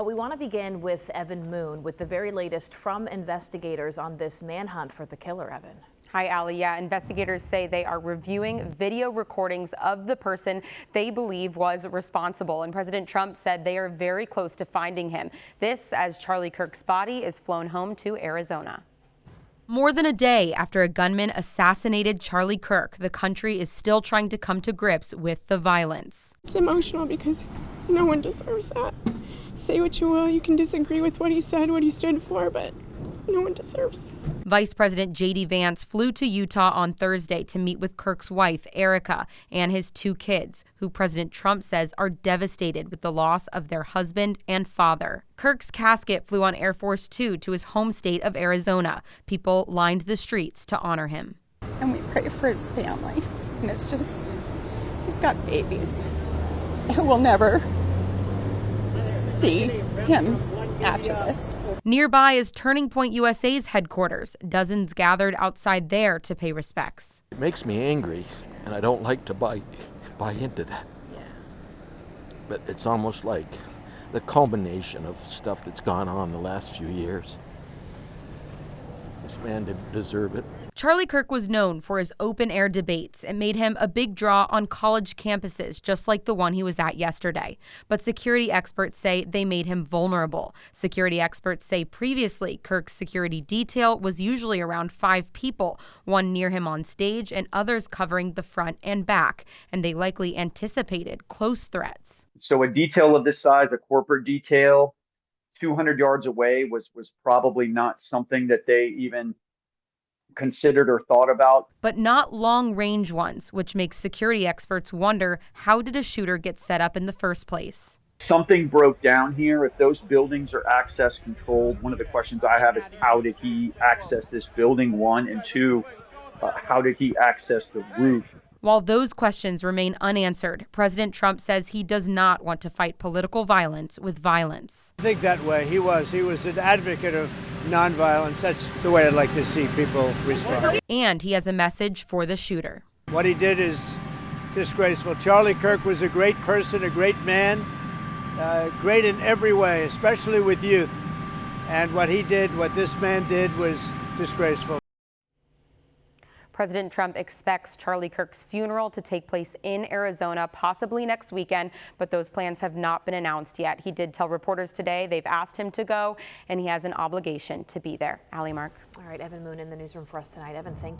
we want to begin with Evan Moon with the very latest from investigators on this manhunt for the killer, Evan. Hi, Allie. Yeah, investigators say they are reviewing video recordings of the person they believe was responsible. And President Trump said they are very close to finding him. This as Charlie Kirk's body is flown home to Arizona. More than a day after a gunman assassinated Charlie Kirk, the country is still trying to come to grips with the violence. It's emotional because no one deserves that. Say what you will, you can disagree with what he said, what he stood for, but no one deserves that. Vice President J.D. Vance flew to Utah on Thursday to meet with Kirk's wife, Erica, and his 2 kids, who President Trump says are devastated with the loss of their husband and father. Kirk's casket flew on Air Force Two to his home state of Arizona. People lined the streets to honor him. And we pray for his family. And it's just, he's got babies who will never see him after this. Nearby is Turning Point USA's headquarters. Dozens gathered outside there to pay respects. It makes me angry, and I don't like to buy into that. Yeah. But it's almost like the culmination of stuff that's gone on the last few years. This man didn't deserve it. Charlie Kirk was known for his open-air debates and made him a big draw on college campuses, just like the one he was at yesterday. But security experts say they made him vulnerable. Security experts say previously Kirk's security detail was usually around 5 people, one near him on stage and others covering the front and back, and they likely anticipated close threats. So a detail of this size, a corporate detail, 200 yards away was probably not something that they even considered or thought about. But not long-range ones, which makes security experts wonder, how did a shooter get set up in the first place? Something broke down here. If those buildings are access controlled, one of the questions I have is how did he access this building, 1, and 2, how did he access the roof? While those questions remain unanswered, President Trump says he does not want to fight political violence with violence. I think that way. He was an advocate of nonviolence. That's the way I'd like to see people respond. And he has a message for the shooter. What he did is disgraceful. Charlie Kirk was a great person, a great man, great in every way, especially with youth. And what he did, what this man did, was disgraceful. President Trump expects Charlie Kirk's funeral to take place in Arizona, possibly next weekend, but those plans have not been announced yet. He did tell reporters today they've asked him to go, and he has an obligation to be there. Allie, Mark. All right, Evan Moon in the newsroom for us tonight. Evan, thank you.